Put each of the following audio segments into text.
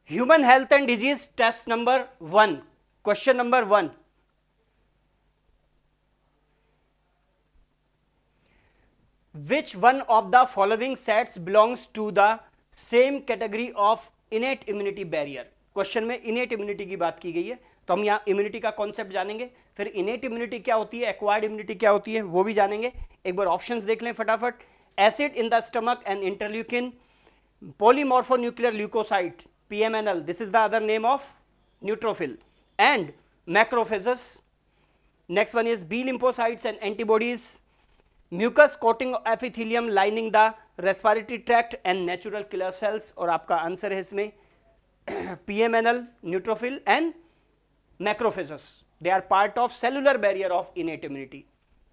Human health and disease test number 1, question number 1, which one of the following sets belongs to the same category of innate immunity barrier? Question में innate immunity की बात की गई है, तो हम यहाँ इम्यूनिटी का कॉन्सेप्ट जानेंगे, फिर इनेट इम्यूनिटी क्या होती है, एक्वायर्ड इम्यूनिटी क्या होती है वो भी जानेंगे। एक बार ऑप्शंस देख लें फटाफट। Acid in the stomach and interleukin, polymorphonuclear leukocyte PMNL, this is the other name of neutrophil, and macrophages. Next one is B lymphocytes and antibodies, mucus coating epithelium lining the respiratory tract and natural killer cells, और आपका answer है इसमें PMNL, neutrophil and macrophages, they are part of cellular barrier of innate immunity.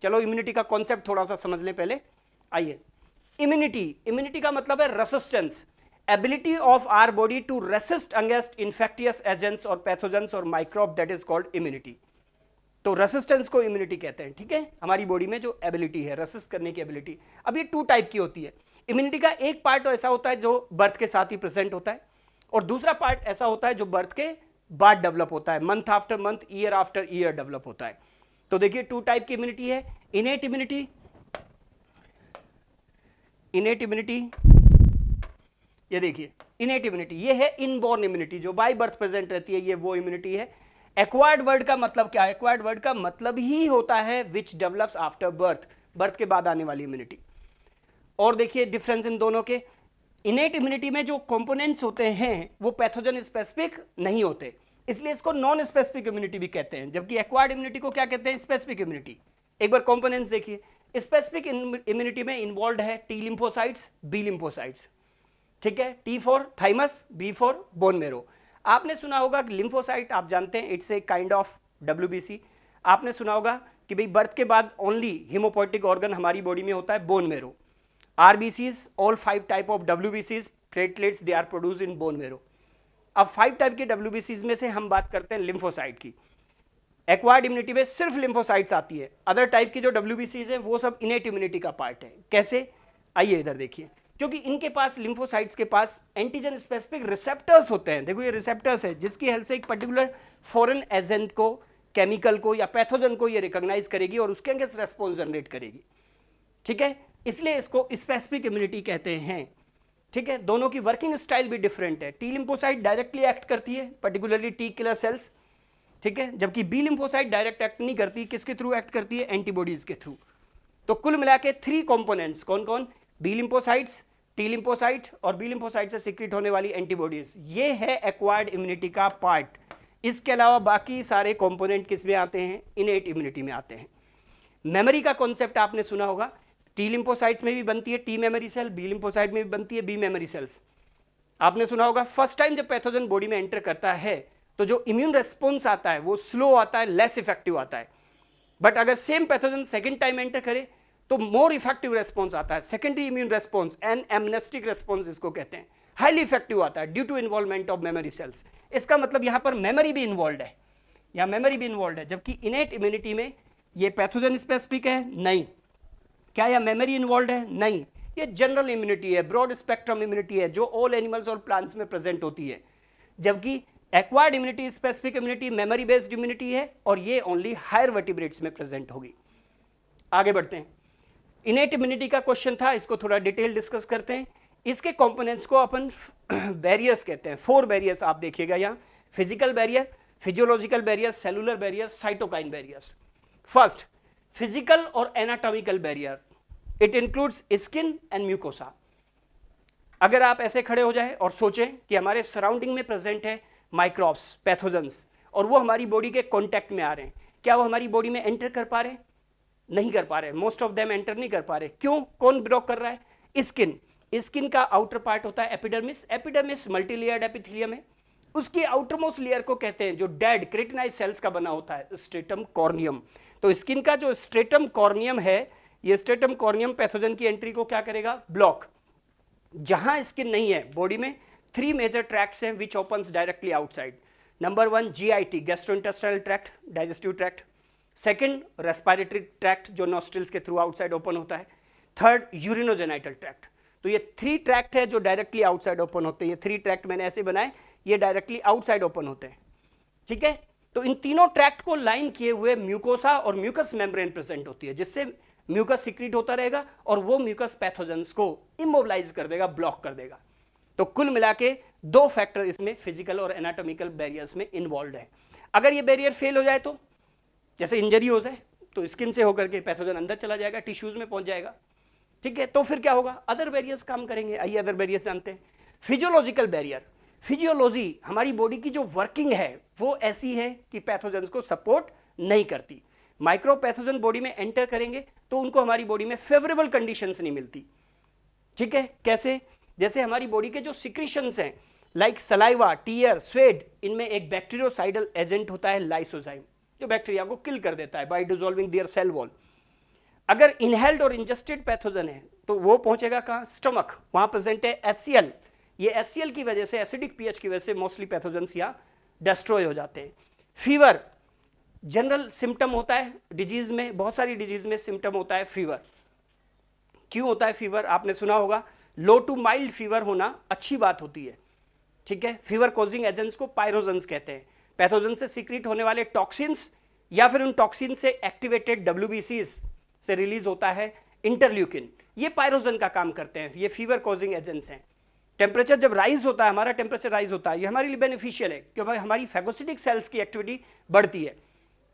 चलो immunity का concept थोड़ा सा समझ लें पहले। आइए, इम्यूनिटी का मतलब है resistance, ability of our body to resist against infectious agents और पैथोजेंस और microbe, that is called immunity. तो रेसिस्टेंस को इम्यूनिटी कहते हैं, ठीक है, हमारी बॉडी में जो एबिलिटी है रेसिस्ट करने की एबिलिटी। अब ये 2 टाइप की होती है इम्यूनिटी का। एक पार्ट ऐसा होता है जो बर्थ के साथ ही प्रेजेंट होता है, और दूसरा पार्ट ऐसा होता है जो बर्थ के बाद डेवलप होता है, month after month, year after year develop होता है। तो देखिए 2 टाइप की इम्यूनिटी है, इनेट इम्यूनिटी, इनेट इम्यूनिटी, ये देखिए इनेट इम्यूनिटी, ये है इनबॉर्न इम्यूनिटी जो बाय बर्थ प्रेजेंट रहती है, ये वो इम्यूनिटी है। एक्वायर्ड वर्ड का मतलब क्या है, एक्वायर्ड वर्ड का मतलब ही होता है which develops after birth, birth के बाद आने वाली इम्यूनिटी। और देखिए डिफरेंस इन दोनों के, इनेट इम्यूनिटी में जो कंपोनेंट्स होते हैं वो पैथोजन स्पेसिफिक नहीं होते, इसलिए इसको नॉन स्पेसिफिक इम्यूनिटी भी कहते हैं, जबकि एक्वायर्ड इम्यूनिटी को क्या कहते हैं, स्पेसिफिक इम्यूनिटी। एक बार कंपोनेंट्स देखिए, स्पेसिफिक इम्यूनिटी में इन्वॉल्व है टी लिम्फोसाइट्स, बी लिम्फोसाइट्स, ठीक है, T for thymus, B for bone marrow. आपने सुना होगा कि लिम्फोसाइट, आप जानते हैं it's a kind of WBC। आपने सुना होगा कि भाई बर्थ के बाद ओनली हिमोपोइटिक ऑर्गन हमारी बॉडी में होता है bone marrow. RBCs, all 5 type of WBCs, platelets, they are produce in bone marrow. अब 5 टाइप के WBCs में से हम बात करते हैं लिम्फोसाइट की। एक्वायर्ड इम्यूनिटी में सिर्फ लिम्फोसाइट्स आती है, अदर टाइप की जो WBCs हैं वो सब इनेट इम्यूनिटी का पार्ट है। कैसे, आइए इधर देखिए, क्योंकि इनके पास लिम्फोसाइट्स के पास एंटीजन स्पेसिफिक रिसेप्टर्स होते हैं। देखो ये रिसेप्टर्स है जिसकी हेल्प से एक पर्टिकुलर फॉरेन एजेंट को, केमिकल को या पैथोजन को ये रिकॉग्नाइज करेगी और उसके अगेंस्ट रेस्पॉन्स जनरेट करेगी, ठीक है, इसलिए इसको स्पेसिफिक इम्यूनिटी कहते हैं, ठीक है। दोनों की वर्किंग स्टाइल भी डिफरेंट है। टी लिम्फोसाइट डायरेक्टली एक्ट करती है, पर्टिकुलरली टी किलर सेल्स, ठीक है, जबकि बी लिम्फोसाइट डायरेक्ट एक्ट नहीं करती, किसके थ्रू एक्ट करती है, एंटीबॉडीज के थ्रू। तो कुल मिला के 3 कंपोनेंट्स, कौन कौन, बी लिम्फोसाइट्स, टी लिम्फोसाइट और बी लिम्फोसाइट से सीक्रेट होने वाली एंटीबॉडीज, ये है एक्वायर्ड इम्यूनिटी का पार्ट। इसके अलावा बाकी सारे कंपोनेंट किस में आते हैं, इनेट इम्यूनिटी में आते हैं। मेमोरी का कॉन्सेप्ट आपने सुना होगा, टी लिम्फोसाइट्स में भी बनती है T memory cell, B lymphocyte में भी बनती है बी मेमोरी सेल्स। आपने सुना होगा फर्स्ट टाइम जब पैथोजन बॉडी में एंटर करता है तो जो इम्यून रेस्पॉन्स आता है वो स्लो आता है, लेस इफेक्टिव आता है, बट अगर same pathogen second time enter करे तो मोर इफेक्टिव रेस्पॉन्स आता है, secondary immune response, an anamnestic response इसको कहते हैं, हाईली इफेक्टिव आता है due to involvement of memory cells. इसका मतलब यहां पर मेमोरी भी इन्वॉल्व है, या मेमोरी भी इन्वॉल्व है, जबकि इनेट इम्यूनिटी में ये पैथोजन स्पेसिफिक है नहीं। क्या यह मेमोरी इन्वॉल्व है, नहीं, ये जनरल इम्यूनिटी है, ब्रॉड स्पेक्ट्रम इम्यूनिटी है जो ऑल एनिमल्स और प्लांट्स में प्रेजेंट होती है, जबकि acquired immunity, specific immunity, memory based immunity है और ये ओनली हायर वर्टिब्रेट्स में प्रेजेंट होगी। आगे बढ़ते हैं, इनेट इम्यूनिटी का क्वेश्चन था, इसको थोड़ा डिटेल डिस्कस करते हैं। इसके कंपोनेंट्स को अपन बैरियर्स कहते हैं, 4 बैरियर्स आप देखिएगा यहाँ, physical barrier, physiological barrier, cellular barrier, cytokine barriers. First, physical और anatomical barrier, it includes skin and mucosa. अगर आप ऐसे खड़े हो जाएं और सोचें कि हमारे सराउंडिंग में प्रेजेंट है माइक्रोब्स, पैथोजेंस, और वो हमारी बॉडी के कांटेक्ट में आ रहे हैं, क्या वो हमारी बॉडी में एंटर कर पा रहे हैं, नहीं कर पा रहे, मोस्ट ऑफ देम एंटर नहीं कर पा रहे। क्यों, कौन ब्लॉक कर रहा है, स्किन। स्किन का आउटर पार्ट होता है एपिडर्मिस, एपिडर्मिस मल्टीलेयर्ड एपिथेलियम है, उसकी आउटरमोस्ट लेयर को कहते हैं, जो डेड क्रेटिनाइज सेल्स का बना होता है, स्ट्रेटम कॉर्नियम। तो स्किन का जो स्ट्रेटम कॉर्नियम है, ये स्ट्रेटम कॉर्नियम पैथोजन की एंट्री को क्या करेगा, ब्लॉक। जहां स्किन नहीं है बॉडी में 3 मेजर ट्रैक्ट्स हैं विच opens directly outside. Number 1 GIT, gastrointestinal tract, digestive tract. Second respiratory tract जो नॉस्ट्रिल्स के थ्रू आउटसाइड ओपन होता है। Third urinogenital tract. तो ये 3 ट्रैक्ट है जो डायरेक्टली आउटसाइड ओपन होते हैं। ये 3 ट्रैक्ट मैंने ऐसे बनाए ये डायरेक्टली आउटसाइड ओपन होते हैं, ठीक है। तो इन तीनों ट्रैक्ट को लाइन किए हुए म्यूकोसा और म्यूकस मेम्ब्रेन प्रेजेंट होती है, जिससे म्यूकस सिक्रीट होता रहेगा और वो म्यूकस पैथोजेंस को इमोबिलाइज कर देगा, ब्लॉक कर देगा। तो कुल मिला के 2 फैक्टर इसमें फिजिकल और एनाटॉमिकल बैरियर्स में इन्वॉल्व है। अगर ये बैरियर फेल हो जाए तो, जैसे इंजरी हो जाए तो स्किन से होकर के पैथोजन अंदर चला जाएगा, टिश्यूज में पहुंच जाएगा, ठीक है। तो फिर क्या होगा, अदर बैरियर्स काम करेंगे। आइए अदर बैरियर्स जानते हैं। फिजियोलॉजिकल बैरियर, फिजियोलॉजी हमारी बॉडी की जो वर्किंग है वो ऐसी है कि पैथोजेंस को सपोर्ट नहीं करती। माइक्रो पैथोजन बॉडी में एंटर करेंगे तो उनको हमारी बॉडी में फेवरेबल कंडीशंस नहीं मिलती, ठीक है। कैसे, जैसे हमारी बॉडी के जो सिक्रीशंस हैं लाइक सलाइवा, टीयर, स्वेट, इनमें एक बैक्टीरियोसाइडल एजेंट होता है लाइसोजाइम, जो बैक्टीरिया को किल कर देता है by dissolving their cell wall. अगर इनहेल्ड और इंजेस्टेड पैथोजन है तो वो पहुंचेगा कहाँ, स्टमक, वहां प्रेजेंट है HCl। ये HCl की वजह से, एसिडिक पीएच की वजह से मोस्टली पैथोजेंस यहाँ डिस्ट्रॉय हो जाते हैं। फीवर जनरल सिम्टम होता है डिजीज में, बहुत सारी डिजीज में सिम्टम होता है फीवर। क्यों होता है फीवर, आपने सुना होगा, लो टू माइल्ड फीवर होना अच्छी बात होती है, ठीक है। फीवर कॉजिंग एजेंट्स को पायरोजेंस कहते हैं। पैथोजन से सीक्रेट होने वाले टॉक्सिन्स या फिर उन टॉक्सिन से एक्टिवेटेड WBCs से रिलीज होता है इंटरल्यूकिन, ये पायरोजन का काम करते हैं, ये फीवर कॉजिंग एजेंट्स हैं। टेम्परेचर जब राइज होता है, हमारा टेम्परेचर राइज होता है, ये हमारे लिए बेनिफिशियल है क्योंकि हमारी फैगोसिटिक सेल्स की एक्टिविटी बढ़ती है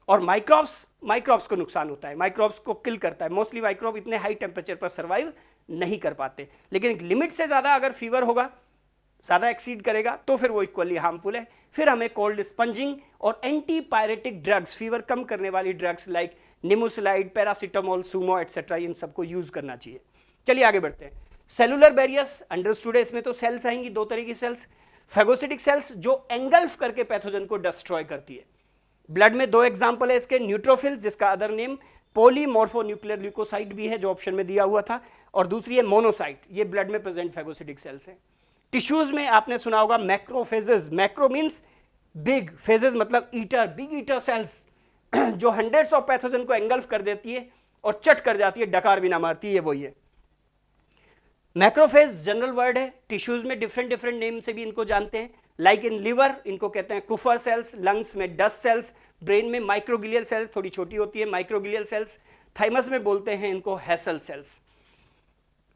और माइक्रोब्स को नुकसान होता है, माइक्रोब्स को किल करता है। मोस्टली माइक्रोब इतने हाई टेम्परेचर पर सर्वाइव नहीं कर पाते, लेकिन एक लिमिट से ज़्यादा अगर फीवर होगा, ज़्यादा एक्सीड करेगा तो फिर वो इक्वली हार्मफुल है। फिर हमें कोल्ड स्पंजिंग और एंटीपायरेटिक ड्रग्स, फीवर कम करने वाली drugs like nimesulide, paracetamol, sumo etcetera, इन सबको यूज करना चाहिए। चलिए आगे बढ़ते हैं। सेलुलर बैरियर्स अंडरस्टूड है, इसमें तो सेल्स आएंगी, 2 तरह की सेल्स। फैगोसिटिक सेल्स जो एंगल्फ करके पैथोजन को डिस्ट्रॉय करती है। ब्लड में 2 एग्जाम्पल है इसके, न्यूट्रोफिल्स जिसका अदर नेम पॉलीमॉर्फोन्यूक्लियर ल्यूकोसाइट भी है जो ऑप्शन में दिया हुआ था, और दूसरी है मोनोसाइट, ये ब्लड में प्रेजेंट फैगोसिटिक सेल्स है। टिश्यूज में आपने सुना होगा macrophages, macro means big, phases मतलब ईटर, बिग ईटर सेल्स जो हंड्रेड्स ऑफ पैथोजन को एंगल्फ कर देती है और चट कर जाती है, डकार भी ना मारती है, ये वही है। मैक्रोफेज जनरल वर्ड है, टिश्यूज में डिफरेंट नेम से भी इनको जानते हैं। लाइक इन लिवर इनको कहते हैं कुफर सेल्स, लंग्स में डस्ट सेल्स, ब्रेन में माइक्रोगिलियल सेल्स, थोड़ी छोटी होती है माइक्रोगिलियल सेल्स, थाइमस में बोलते हैं इनको हैसल सेल्स।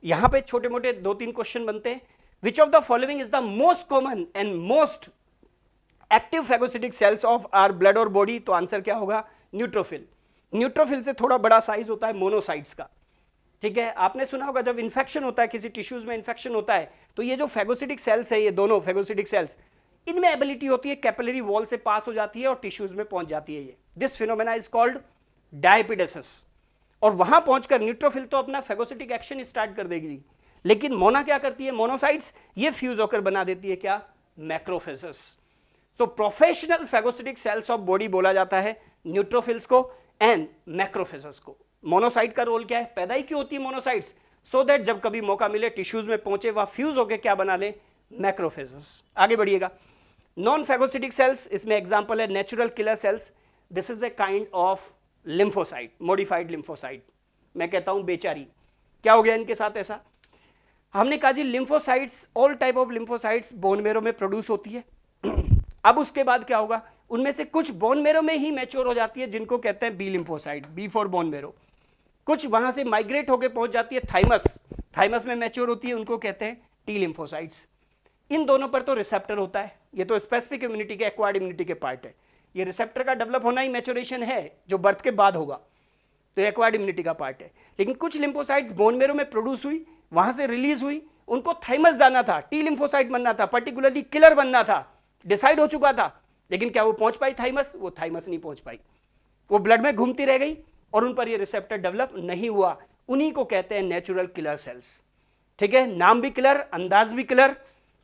यहां पे छोटे मोटे 2-3 क्वेश्चन बनते हैं। Which of the following is the most common and most active phagocytic cells of our blood और बॉडी, तो आंसर क्या होगा, न्यूट्रोफिल। न्यूट्रोफिल से थोड़ा बड़ा साइज होता है मोनोसाइट्स का, ठीक है। आपने सुना होगा जब इन्फेक्शन होता है, किसी टिश्यूज में इन्फेक्शन होता है, तो ये जो फैगोसिटिक सेल्स है, ये दोनों फैगोसिटिक सेल्स, इनमें एबिलिटी होती है कैपिलरी वॉल से पास हो जाती है और टिश्यूज में पहुंच जाती है। ये दिस फिनोमेना इज कॉल्ड डायपिडेसिस। और वहां पहुंचकर न्यूट्रोफिल तो अपना फैगोसिटिक एक्शन स्टार्ट कर देगी, लेकिन मोना क्या करती है, मोनोसाइट्स, ये फ्यूज होकर बना देती है क्या, मैक्रोफेजेस। तो professional phagocytic cells of body बोला जाता है न्यूट्रोफिल्स को एंड मैक्रोफेजेस को। मोनोसाइट का रोल क्या है, पैदा ही क्यों होती है मोनोसाइट्स, सो दैट जब कभी मौका मिले टिश्यूज में पहुंचे, वह फ्यूज होकर क्या बना ले, मैक्रोफेजेस। आगे बढ़िएगा। नॉन फैगोसिटिक सेल्स, इसमें एग्जांपल है natural killer sales, this is a kind of lymphocyte, modified lymphocyte. मैं कहता हूं बेचारी, क्या हो गया इनके साथ ऐसा, हमने कहा जी lymphocytes, all type of lymphocytes bone marrow में प्रोड्यूस होती है। अब उसके बाद क्या होगा, उनमें से कुछ बोन मेरो में ही मैच्योर हो जाती है, जिनको कहते हैं B lymphocyte, B for bone marrow. कुछ वहां से माइग्रेट होकर पहुंच जाती है थाइमस, थाइमस में मैच्योर होती है, उनको कहते हैं टी लिम्फोसाइट्स। इन दोनों पर तो रिसेप्टर होता है, ये तो स्पेसिफिक इम्यूनिटी के, एक्वायर्ड इम्यूनिटी के पार्ट है। ये रिसेप्टर का डेवलप होना ही मैच्योरेशन है, जो बर्थ के बाद होगा, तो एक्वायर्ड इम्यूनिटी का पार्ट है। लेकिन कुछ लिम्फोसाइट्स बोन मेरो में प्रोड्यूस हुई, वहां से रिलीज हुई, उनको थाइमस जाना था, टी लिम्फोसाइट बनना था, पर्टिकुलरली किलर बनना था, डिसाइड हो चुका था, लेकिन क्या वो पहुंच पाई थाइमस, वो थाइमस नहीं पहुंच पाई, वो ब्लड में घूमती रह गई और उन पर ये रिसेप्टर डेवलप नहीं हुआ। उन्हीं को कहते हैं नेचुरल किलर सेल्स, ठीक है। नाम भी किलर, अंदाज भी किलर,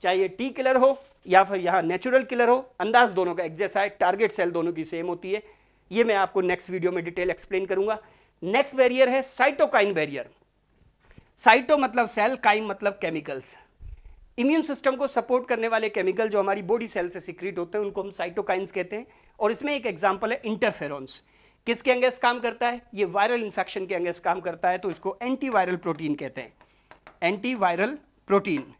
चाहे ये टी किलर हो या फिर यहाँ नेचुरल किलर हो, अंदाज दोनों का एक जैसा है, टारगेट सेल दोनों की सेम होती है। ये मैं आपको नेक्स्ट वीडियो में डिटेल एक्सप्लेन करूंगा। नेक्स्ट बैरियर है साइटोकाइन बैरियर। साइटो मतलब सेल, काइन मतलब केमिकल्स। इम्यून सिस्टम को सपोर्ट करने वाले केमिकल जो हमारी बॉडी सेल से सीक्रेट होते हैं, उनको हम साइटोकाइंस कहते हैं। और इसमें एक एग्जांपल है इंटरफेरॉन्स। किसके अगेंस्ट काम करता है, ये वायरल इंफेक्शन के अगेंस्ट काम करता है, तो इसको एंटीवायरल प्रोटीन कहते हैं, एंटीवायरल प्रोटीन।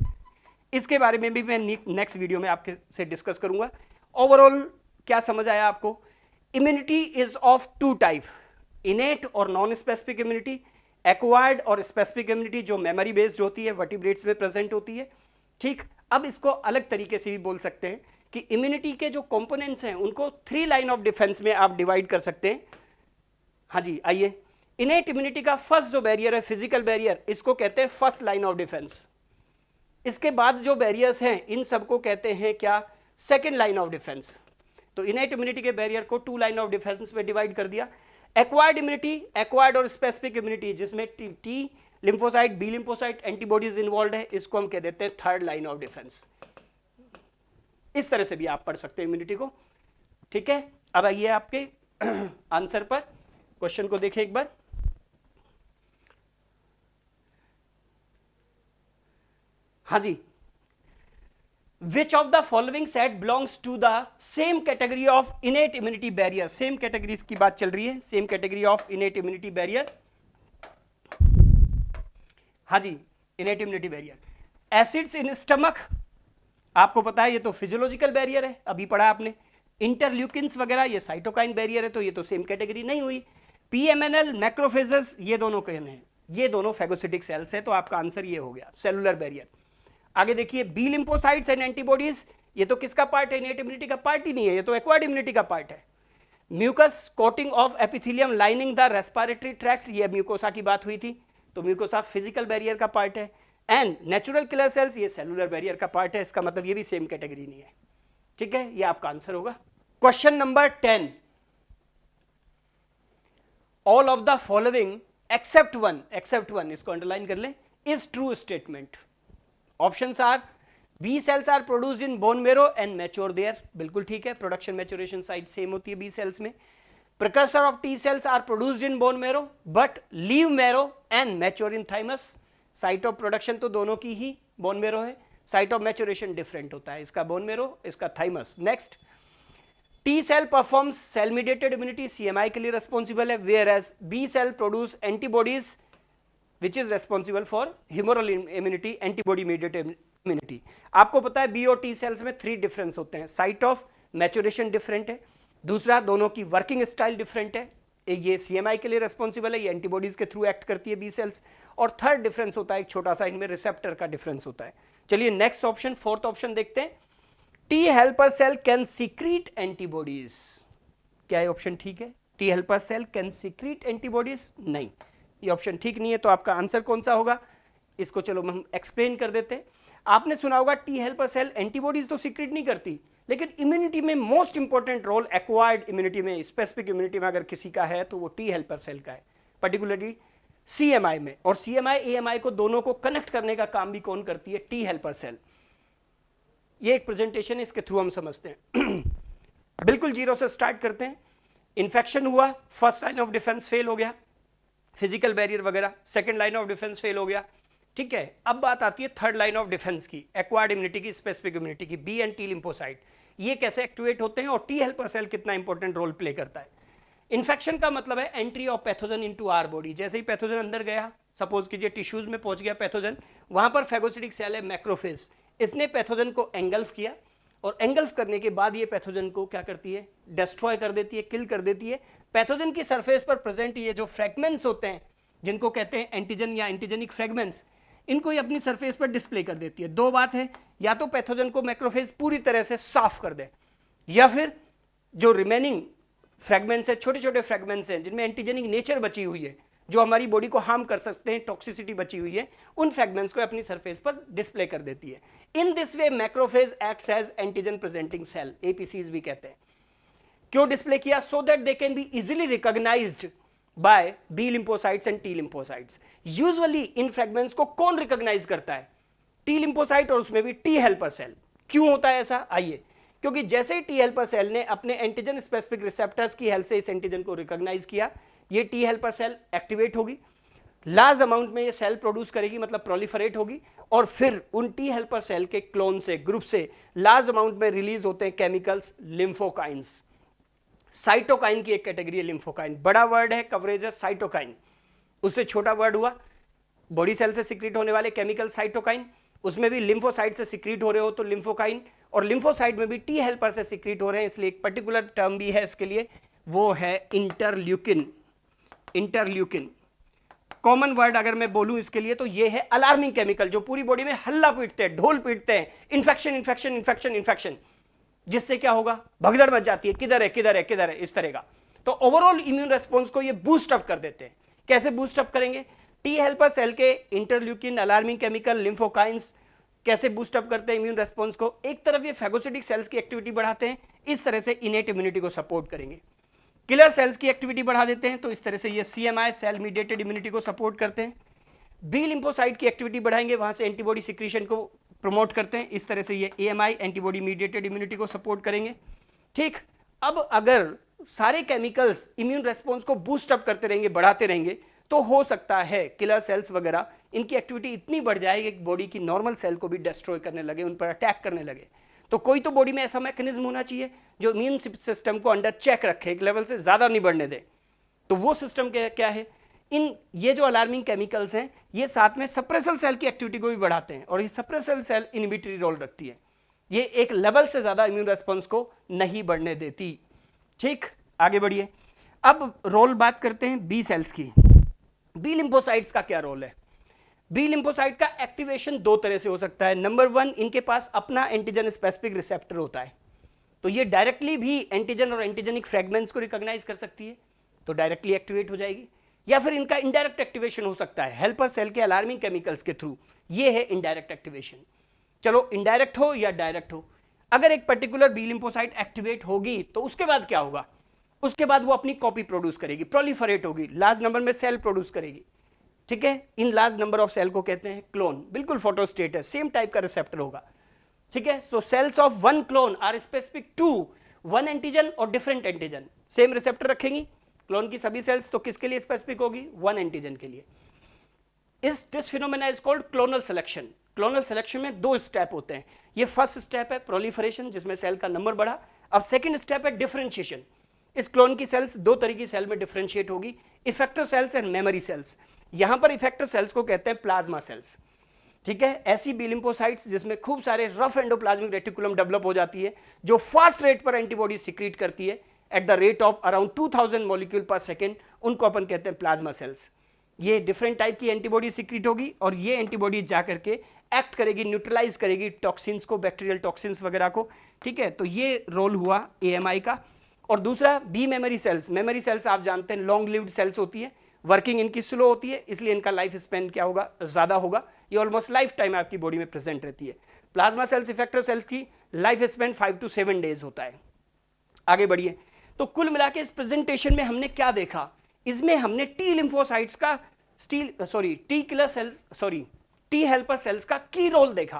इसके बारे में भी मैं नेक्स्ट वीडियो में आपके से डिस्कस करूंगा। ओवरऑल क्या समझ आया आपको? Immunity is of two type, innate और नॉन स्पेसिफिक इम्यूनिटी, एक्वायर्ड और स्पेसिफिक इम्यूनिटी जो मेमोरी बेस्ड होती है, वर्टिब्रेट्स में प्रेजेंट होती है। ठीक, अब इसको अलग तरीके से भी बोल सकते हैं कि इम्यूनिटी के जो कंपोनेंट्स हैं उनको 3 लाइन ऑफ डिफेंस में आप डिवाइड कर सकते हैं। हाँ जी, आइए। इनेट इम्यूनिटी का फर्स्ट जो बैरियर है फिजिकल बैरियर, इसको कहते हैं फर्स्ट लाइन ऑफ डिफेंस। इसके बाद जो बैरियर्स हैं इन सबको कहते हैं क्या? Second line of defence. तो इनेट इम्यूनिटी के बैरियर को 2 लाइन ऑफ डिफेंस में डिवाइड कर दिया। एक्वायर्ड इम्यूनिटी, एक्वायर्ड और स्पेसिफिक इम्यूनिटी जिसमें T lymphocyte, B lymphocyte, antibodies involve है, इसको हम कह देते हैं थर्ड लाइन ऑफ डिफेंस। इस तरह से भी आप पढ़ सकते हैं इम्यूनिटी को। ठीक है, अब आइए आपके आंसर पर, क्वेश्चन को देखें एक बार। हाँ जी, which of the following set belongs to the same category of innate immunity barrier? Same category की बात चल रही है, same category of innate immunity barrier. हाँ जी, innate immunity barrier. Acids in stomach, आपको पता है ये तो फिजियोलॉजिकल बैरियर है, अभी पढ़ा आपने। इंटरल्यूकिन्स वगैरह ये साइटोकाइन बैरियर है, तो ये तो सेम कैटेगरी नहीं हुई। पीएमएनएल, मैक्रोफेजेस, ये दोनों कहन है, ये दोनों फेगोसिटिक सेल्स है, तो आपका आंसर ये हो गया, सेलुलर बैरियर। आगे देखिए, बी लिम्फोसाइट्स एंड एंटीबॉडीज, ये तो किसका पार्ट है? इनेट इम्यूनिटी का पार्ट ही नहीं है, ये तो एक्वायर्ड इम्यूनिटी का पार्ट है। Mucus coating of epithelium lining the respiratory tract, ये म्यूकोसा की बात हुई थी, तो म्यूकोसा फिजिकल बैरियर का पार्ट है। एंड नेचुरल किलर सेल्स, ये सेलुलर बैरियर का पार्ट है, इसका मतलब ये भी सेम कैटेगरी नहीं है। ठीक है, ये आपका आंसर होगा। Question number 10, all of the following except one, इसको अंडरलाइन कर लें, is true statement. Options are, B cells are produced in bone marrow and mature there, बिल्कुल ठीक है, प्रोडक्शन मैच्योरेशन साइट सेम होती है बी सेल्स में। Precursor of T cells are produced in bone marrow but leave marrow and mature in thymus, site of production तो दोनों की ही bone marrow है, साइट ऑफ मैच्योरेशन डिफरेंट होता है, इसका बोन मेरो, इसका thymus. Next, T cell performs cell mediated immunity, CMI के लिए रिस्पॉन्सिबल है, whereas B cell produce antibodies which is responsible for humoral immunity, antibody mediated immunity. आपको पता है बी और टी सेल्स में 3 डिफरेंस होते हैं, साइट ऑफ मैच्योरेशन डिफरेंट है, दूसरा दोनों की वर्किंग स्टाइल डिफरेंट है, ये सीएमआई के लिए रेस्पॉन्सिबल है, ये एंटीबॉडीज के थ्रू एक्ट करती है बी सेल्स, और थर्ड डिफरेंस होता है एक छोटा सा, इनमें रिसेप्टर का डिफरेंस होता है। चलिए नेक्स्ट ऑप्शन, फोर्थ ऑप्शन देखते हैं, T helper cell can secrete antibodies, क्या ये ऑप्शन ठीक है? T helper cell can secrete antibodies, नहीं, ये ऑप्शन ठीक नहीं है, तो आपका आंसर कौन सा होगा? इसको चलो हम एक्सप्लेन कर देते हैं। आपने सुना होगा टी हेल्पर सेल एंटीबॉडीज तो सीक्रेट नहीं करती, लेकिन इम्यूनिटी में most important role acquired immunity में, स्पेसिफिक इम्यूनिटी में अगर किसी का है तो वो टी हेल्पर सेल का है, पर्टिकुलरली सीएमआई में। और सीएमआई एएमआई को दोनों को कनेक्ट करने का काम भी कौन करती है? T helper cell. ये एक प्रेजेंटेशन है, इसके थ्रू हम समझते हैं। बिल्कुल जीरो से स्टार्ट करते हैं। इन्फेक्शन हुआ, first line of defence fail हो गया, फिजिकल बैरियर वगैरह, second line of defence fail हो गया। ठीक है, अब बात आती है थर्ड लाइन ऑफ डिफेंस की, एक्वायर्ड इम्यूनिटी की, स्पेसिफिक इम्यूनिटी की, बी एंड टी लिम्फोसाइट, ये कैसे एक्टिवेट होते हैं और टी हेल्पर सेल कितना इंपॉर्टेंट रोल प्ले करता है। इन्फेक्शन का मतलब है entry of pathogen into our body, जैसे ही पैथोजन अंदर गया, सपोज कीजिए टिश्यूज में पहुंच गया पैथोजन, वहां पर फेगोसिटिक सेल है मैक्रोफेज, इसने पैथोजन को एंगल्फ किया, और एंगल्फ करने के बाद ये पैथोजन को क्या करती है? डिस्ट्रॉय कर देती है, किल कर देती है। पैथोजन की सरफेस पर प्रेजेंट ये जो फ्रेगमेंट्स होते हैं, जिनको कहते हैं एंटीजन या एंटीजेनिक फ्रेगमेंट्स, इनको ये अपनी सरफेस पर डिस्प्ले कर देती है। दो बात है, या तो पैथोजन को मैक्रोफेज पूरी तरह से साफ कर दे, या फिर जो रिमेनिंग फ्रेगमेंट्स है, छोटे छोटे फ्रेगमेंट्स हैं जिनमें एंटीजेनिक नेचर बची हुई है, जो हमारी बॉडी को हार्म कर सकते हैं, टॉक्सिसिटी बची हुई है, उन फ्रेगमेंट्स को अपनी सरफेस पर डिस्प्ले कर देती है। In this way macrophage acts as antigen presenting cell, APCs भी कहते हैं। क्यों डिस्प्ले किया? So that they can be easily recognised by B lymphocytes and T lymphocytes. Usually इन फ्रेगमेंट्स को कौन रिकॉग्नाइज करता है? टी लिम्फोसाइट, और उसमें भी टी हेल्पर सेल। क्यों होता है ऐसा? आइए, क्योंकि जैसे ही टी हेल्पर सेल ने अपने एंटीजन स्पेसिफिक रिसेप्टर्स की हेल्प से इस एंटीजन को रिकॉग्नाइज किया, ये टी हेल्पर सेल एक्टिवेट होगी, लार्ज अमाउंट में ये सेल प्रोड्यूस करेगी, मतलब प्रोलिफरेट होगी, और फिर उन टी हेल्पर सेल के क्लोन से, ग्रुप से लार्ज अमाउंट में रिलीज होते हैं केमिकल्स, लिम्फोकाइंस। साइटोकाइन की एक कैटेगरी है लिम्फोकाइन, बड़ा वर्ड है, कवरेज है साइटोकाइन, उससे छोटा वर्ड हुआ बॉडी सेल से सिक्रेट होने वाले केमिकल साइटोकाइन। उसमें भी लिम्फोसाइट से सिक्रीट हो रहे हो तो लिम्फोकाइन, और लिम्फोसाइट में भी टी हेल्पर से सिक्रीट हो रहे हैं, इसलिए एक पर्टिकुलर टर्म भी है इसके लिए, वो है इंटरल्यूकिन। इंटरल्यूकिन कॉमन वर्ड अगर मैं बोलूं इसके लिए तो ये है अलार्मिंग केमिकल, जो पूरी बॉडी में हल्ला पीटते हैं, ढोल पीटते हैं, इन्फेक्शन इन्फेक्शन इन्फेक्शन इन्फेक्शन, जिससे क्या होगा, भगदड़ मच जाती है, किधर है किधर है किधर है, इस तरह का। तो ओवरऑल इम्यून रेस्पॉन्स को ये बूस्ट अप कर देते हैं। कैसे बूस्ट अप करेंगे? टी हेल्पर सेल के इंटरल्यूकिन, अलार्मिंग केमिकल, लिम्फोकाइंस कैसे बूस्ट अप करते हैं इम्यून रेस्पॉन्स को? एक तरफ ये फैगोसिटिक सेल्स की एक्टिविटी बढ़ाते हैं, इस तरह से इनेट इम्यूनिटी को सपोर्ट करेंगे। किलर सेल्स की एक्टिविटी बढ़ा देते हैं, तो इस तरह से ये सीएमआई, सेल मीडिएटेड इम्यूनिटी को सपोर्ट करते हैं। बी लिम्फोसाइट की एक्टिविटी बढ़ाएंगे, वहां से एंटीबॉडी सिक्रीशन को प्रमोट करते हैं, इस तरह से ये एएमआई, एंटीबॉडी मीडिएटेड इम्यूनिटी को सपोर्ट करेंगे। ठीक, अब अगर सारे केमिकल्स इम्यून रेस्पॉन्स को बूस्ट अप करते रहेंगे, बढ़ाते रहेंगे, तो हो सकता है किलर सेल्स वगैरह इनकी एक्टिविटी इतनी बढ़ जाएगी कि बॉडी की नॉर्मल सेल को भी डिस्ट्रॉय करने लगे, उन पर अटैक करने लगे। तो कोई तो बॉडी में ऐसा मैकेनिज्म होना चाहिए जो इम्यून सिस्टम को अंडर चेक रखे, एक लेवल से ज्यादा नहीं बढ़ने दे। तो वो सिस्टम क्या है? ये जो अलार्मिंग केमिकल्स हैं, ये साथ में सप्रेसल सेल की एक्टिविटी को भी बढ़ाते हैं, और ये सप्रेसल सेल इनहिबिटरी रोल रखती है, ये एक लेवल से ज्यादा इम्यून रेस्पॉन्स को नहीं बढ़ने देती। ठीक, आगे बढ़िए। अब रोल बात करते हैं बी सेल्स की। बी लिम्फोसाइट्स का क्या रोल है? बी लिम्फोसाइट का एक्टिवेशन दो तरह से हो सकता है। नंबर वन, इनके पास अपना एंटीजन स्पेसिफिक रिसेप्टर होता है, तो ये डायरेक्टली भी एंटीजन और एंटीजेनिक फ्रेगमेंट्स को रिकॉग्नाइज कर सकती है, तो डायरेक्टली एक्टिवेट हो जाएगी। या फिर इनका इनडायरेक्ट एक्टिवेशन हो सकता है हेल्पर सेल के अलार्मिंग केमिकल्स के थ्रू, ये है इनडायरेक्ट एक्टिवेशन। चलो, इनडायरेक्ट हो या डायरेक्ट हो, अगर एक पर्टिकुलर बी लिम्फोसाइट एक्टिवेट होगी तो उसके बाद क्या होगा? उसके बाद वो अपनी कॉपी प्रोड्यूस करेगी, प्रोलिफरेट होगी, लार्ज नंबर में सेल प्रोड्यूस करेगी। ठीक है, इन लार्ज नंबर ऑफ सेल को कहते हैं क्लोन। बिल्कुल फोटोस्टेट है, सेम टाइप का रिसेप्टर होगा। ठीक है, so cells of one clone are specific to one antigen और डिफरेंट एंटीजन, सेम रिसेप्टर रखेंगी क्लोन की सभी सेल्स, तो किसके लिए स्पेसिफिक होगी? वन एंटीजन के लिए। This phenomena is called clonal selection. Clonal selection में दो स्टेप होते हैं। ये फर्स्ट स्टेप है प्रोलिफरेशन, जिसमें सेल का नंबर बढ़ा। अब सेकंड स्टेप है डिफरेंशिएशन। इस क्लोन की सेल्स दो तरह की सेल में डिफरेंशिएट होगी, effector cells and memory cells. यहां पर इफेक्टर सेल्स को कहते हैं प्लाज्मा सेल्स। ठीक है, ऐसी बी लिम्फोसाइट्स जिसमें खूब सारे रफ एंडोप्लाज्मिक रेटिकुलम डेवलप हो जाती है, जो फास्ट रेट पर एंटीबॉडी सिक्रीट करती है at the rate of around 2000 molecule पर सेकेंड, उनको अपन कहते हैं प्लाज्मा सेल्स। ये डिफरेंट टाइप की एंटीबॉडी सिक्रीट होगी, और ये एंटीबॉडी जाकर के एक्ट करेगी, न्यूट्रलाइज करेगी टॉक्सिन्स को, बैक्टीरियल टॉक्सिन्स वगैरह को। ठीक है, तो ये रोल हुआ एएमआई का। और दूसरा B memory cells. Memory cells आप जानते हैं लॉन्ग लिव्ड सेल्स होती है, वर्किंग इनकी स्लो होती है, इसलिए इनका लाइफ स्पेन क्या होगा? ज्यादा होगा। ये ऑलमोस्ट लाइफ टाइम आपकी बॉडी में प्रेजेंट रहती है। प्लाज्मा सेल्स, इफेक्टर सेल्स की लाइफ स्पेन 5 to 7 days होता है। आगे बढ़िए। तो कुल मिला के इस प्रेजेंटेशन में हमने क्या देखा? इसमें हमने टी लिम्फोसाइट्स का टी हेल्पर सेल्स का की रोल देखा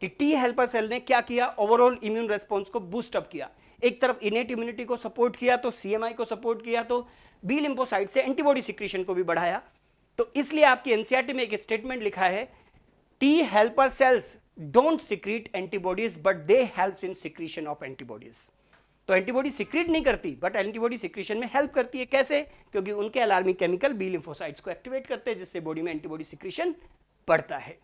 कि टी हेल्पर सेल ने क्या किया, ओवरऑल इम्यून रेस्पॉन्स को बूस्ट अप किया। एक तरफ इनेट इम्यूनिटी को सपोर्ट किया, तो सीएमआई को सपोर्ट किया, तो बी लिम्फोसाइट से एंटीबॉडी सिक्रीशन को भी बढ़ाया। तो इसलिए आपकी एनसीईआरटी में एक स्टेटमेंट लिखा है, T helper cells don't secrete antibodies but they helps in secretion of antibodies. तो एंटीबॉडी सिक्रीट नहीं करती, बट एंटीबॉडी सिक्रीशन में हेल्प करती है। कैसे? क्योंकि उनके अलार्मिंग केमिकल बी लिम्फोसाइट्स को एक्टिवेट करते हैं, जिससे बॉडी में एंटीबॉडी सिक्रीशन बढ़ता है।